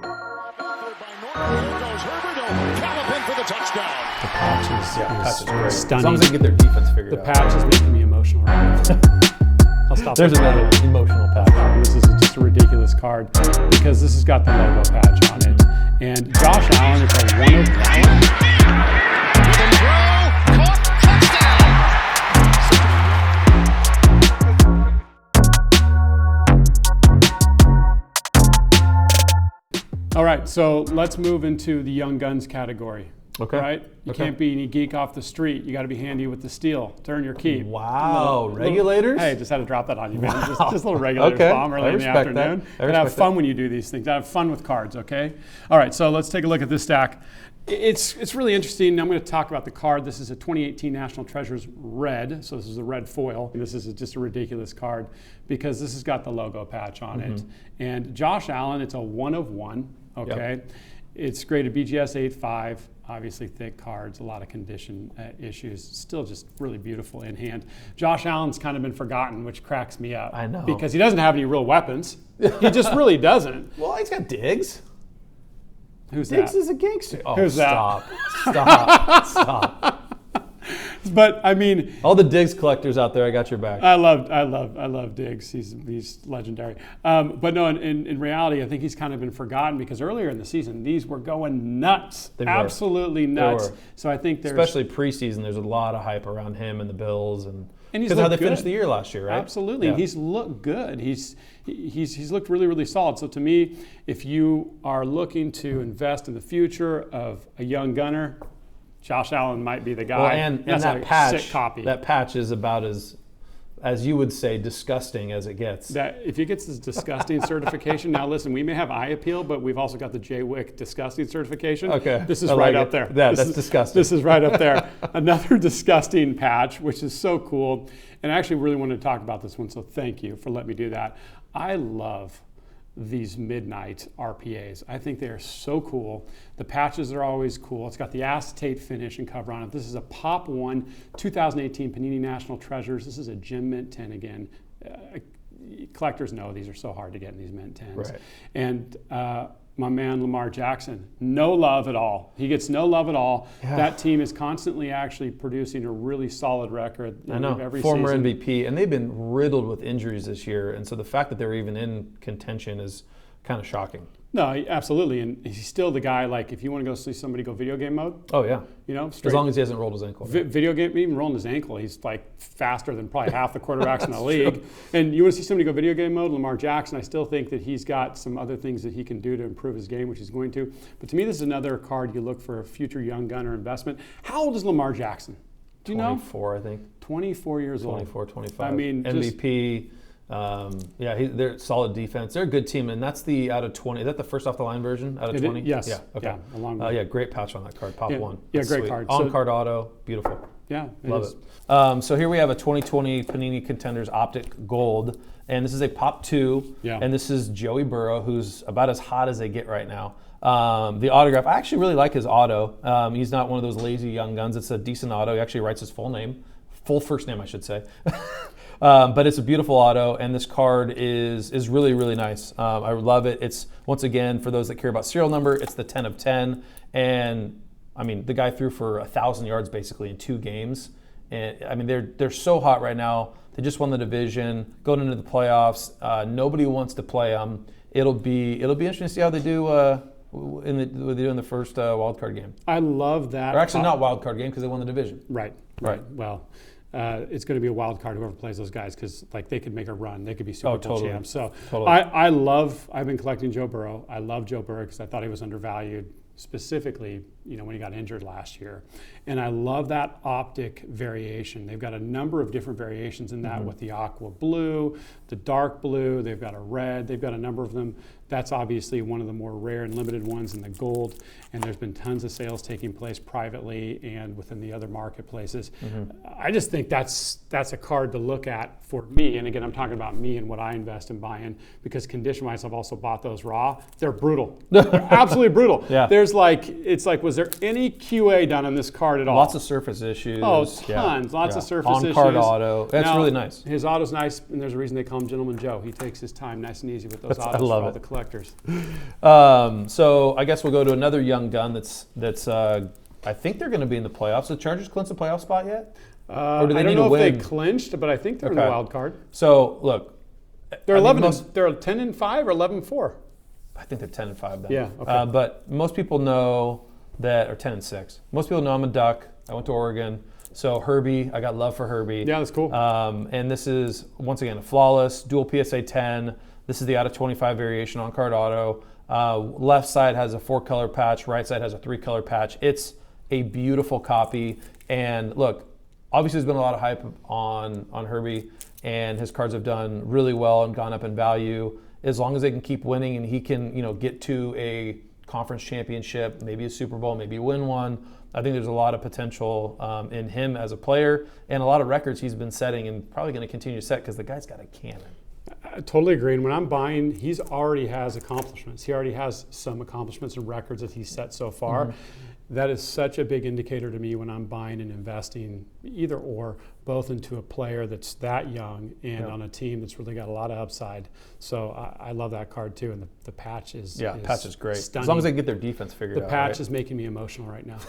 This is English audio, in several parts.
There goes Herbert, galloping for the touchdown. The patch is great. stunning. As long as they can get their defense figured The out. patch is making me emotional right now. I'll stop. There's another one, emotional patch. This is just a ridiculous card because this has got the logo patch on it. And Josh Allen is a one of one. Give him throw, caught, All right, so let's move into the young guns category. Okay. Right? You can't be any geek off the street. You got to be handy with the steel. Turn your key. Wow. Regulators? Hey, just had to drop that on you, man. Just a little regulators bomb early in the afternoon. And have fun when you do these things. Have fun with cards, okay? All right, so let's take a look at this stack. It's really interesting. I'm going to talk about the card. This is a 2018 National Treasures red. So this is a red foil. This is just a ridiculous card because this has got the logo patch on it. And Josh Allen, it's a one of one, okay? Yep. It's graded BGS 8.5. Obviously thick cards, a lot of condition issues. Still just really beautiful in hand. Josh Allen's kind of been forgotten, which cracks me up. I know. Because he doesn't have any real weapons. He just really doesn't. Well, he's got Diggs. Who's Diggs that? is a gangster. Oh, Who's stop. that? Stop. But I mean, all the Diggs collectors out there, I got your back. I love Diggs. He's legendary. But no, in reality, I think he's kind of been forgotten because earlier in the season, these were going nuts, absolutely nuts. So I think there's especially preseason, there's a lot of hype around him and the Bills and he's how they finished the year last year, right? Absolutely, and he's looked good. He's looked really, really solid. So to me, if you are looking to invest in the future of a young gunner, Josh Allen might be the guy. Well, and that patch, sick copy. That patch is about as you would say, disgusting as it gets. That if he gets this disgusting certification, now listen, we may have eye appeal, but we've also got the J. Wick disgusting certification. Okay, this is right up there. That's disgusting. This is right up there. Another disgusting patch, which is so cool. And I actually really wanted to talk about this one, so thank you for letting me do that. I love these midnight RPAs. I think they are so cool. The patches are always cool. It's got the acetate finish and cover on it. This is a Pop 1 2018 Panini National Treasures. This is a Gem Mint 10 again. Collectors know these are so hard to get in these Mint 10s. Right. And my man Lamar Jackson, no love at all. He gets no love at all. Yeah. That team is constantly actually producing a really solid record. I know, every former season. MVP, and they've been riddled with injuries this year, and so the fact that they're even in contention is kind of shocking. No, absolutely, and he's still the guy. Like, if you want to go see somebody go video game mode, oh yeah, straight, as long as he hasn't rolled his ankle. Right? Video game, even rolling his ankle, he's like faster than probably half the quarterbacks in the league. True. And you want to see somebody go video game mode, Lamar Jackson. I still think that he's got some other things that he can do to improve his game, which he's going to. But to me, this is another card you look for a future young gunner investment. How old is Lamar Jackson? Do you 24, know? I think. 24 years 24, old. 25. I mean, MVP. They're solid defense. They're a good team, and that's the out of 20. Is that the first off the line version out of 20? Yes. Yeah. Okay. Yeah, great patch on that card. Pop 1. That's great sweet. card. On card auto, beautiful. Yeah, love it. So here we have a 2020 Panini Contenders Optic Gold, and this is a Pop 2. Yeah. And this is Joey Burrow, who's about as hot as they get right now. The autograph, I actually really like his auto. He's not one of those lazy young guns. It's a decent auto. He actually writes his full first name, I should say. But it's a beautiful auto, and this card is really, really nice. I love it. It's, once again, for those that care about serial number, it's the 10 of 10. And, I mean, the guy threw for 1,000 yards basically in 2 games. And, I mean, they're so hot right now. They just won the division, going into the playoffs. Nobody wants to play them. It'll be interesting to see how they do in the first wild card game. I love that. Or actually not wild card game because they won the division. Right. Well, it's going to be a wild card whoever plays those guys because like they could make a run. They could be Super Bowl champs. So I've been collecting Joe Burrow. I love Joe Burrow because I thought he was undervalued, specifically when he got injured last year. And I love that optic variation. They've got a number of different variations in that with the aqua blue, the dark blue, they've got a red, they've got a number of them. That's obviously one of the more rare and limited ones in the gold, and there's been tons of sales taking place privately and within the other marketplaces. I just think that's a card to look at for me, and again, I'm talking about me and what I invest in buying, because condition-wise, I've also bought those raw. They're brutal. They're absolutely brutal. Yeah. It's like, was there any QA done on this card at all? Lots of surface issues. Oh, tons. Lots of surface issues. On-card auto. That's really nice. His auto's nice, and there's a reason they call him Gentleman Joe. He takes his time nice and easy with those autos for all the collectors. collectors. So I guess we'll go to another young gun that's I think they're going to be in the playoffs. The Chargers clinched a playoff spot yet? Or do they need to win? I don't know if they clinched, but I think they're in the wild card. So look, they're 11. They're 10-5 or 11-4. I think they're 10-5 then. Yeah. Okay. But most people know that, or 10-6. Most people know I'm a Duck. I went to Oregon. So Herbie, I got love for Herbie. Yeah, that's cool. And this is, once again, a flawless, dual PSA 10. This is the out of 25 variation on card auto. Left side has a 4-color patch. Right side has a 3-color patch. It's a beautiful copy. And look, obviously there's been a lot of hype on Herbie, and his cards have done really well and gone up in value. As long as they can keep winning and he can, get to a conference championship, maybe a Super Bowl, maybe win one, I think there's a lot of potential in him as a player and a lot of records he's been setting and probably going to continue to set because the guy's got a cannon. I totally agree. And when I'm buying, he's already has accomplishments. He already has some accomplishments and records that he's set so far. Mm-hmm. That is such a big indicator to me when I'm buying and investing, either or, both into a player that's that young and on a team that's really got a lot of upside. So I love that card too. And the patch is patch is great. Stunning. As long as they can get their defense figured out. The patch is making me emotional right now.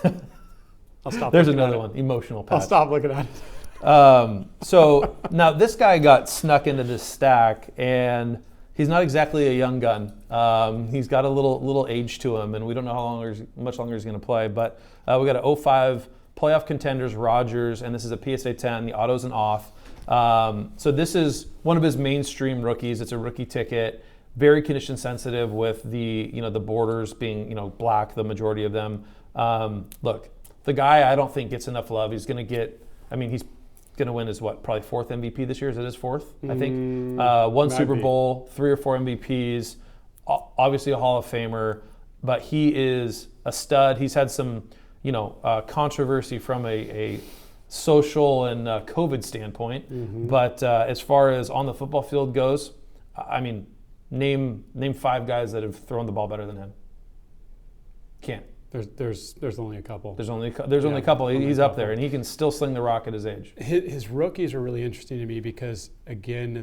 I'll stop. There's another one, emotional patch. I'll stop looking at it. So now this guy got snuck into this stack, and he's not exactly a young gun. He's got a little age to him, and we don't know how much longer he's going to play. But we got an 05 playoff contenders, Rodgers, and this is a PSA 10. The auto's an off. So this is one of his mainstream rookies. It's a rookie ticket, very condition sensitive with the the borders being black, the majority of them. Look, the guy I don't think gets enough love. He's going to get. I mean, he's going to win his probably 4th MVP this year. Is it his 4th? I think one Super Bowl, 3 or 4 MVPs. Obviously a Hall of Famer, but he is a stud. He's had some controversy from a social and COVID standpoint, but as far as on the football field goes, I mean, name 5 guys that have thrown the ball better than him. Can't. There's only a couple. There's only a couple. He's up there, and he can still sling the rock at his age. His rookies are really interesting to me because, again,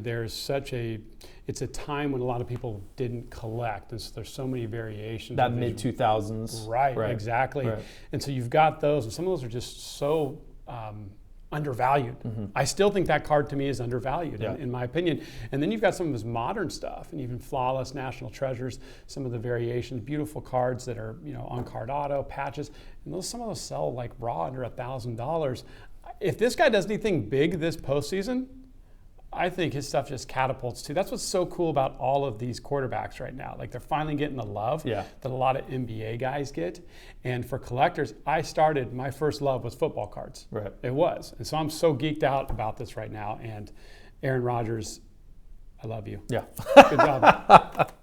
it's a time when a lot of people didn't collect, and so there's so many variations. That mid-2000s. Right, exactly. Right. And so you've got those, and some of those are just so undervalued. I still think that card to me is undervalued in my opinion. And then you've got some of his modern stuff and even flawless national treasures, some of the variations, beautiful cards that are on card auto, patches, and some of those sell like raw under $1,000. If this guy does anything big this postseason, I think his stuff just catapults too. That's what's so cool about all of these quarterbacks right now. Like they're finally getting the love that a lot of NBA guys get. And for collectors, my first love was football cards. Right. It was. And so I'm so geeked out about this right now. And Aaron Rodgers, I love you. Yeah. Good job.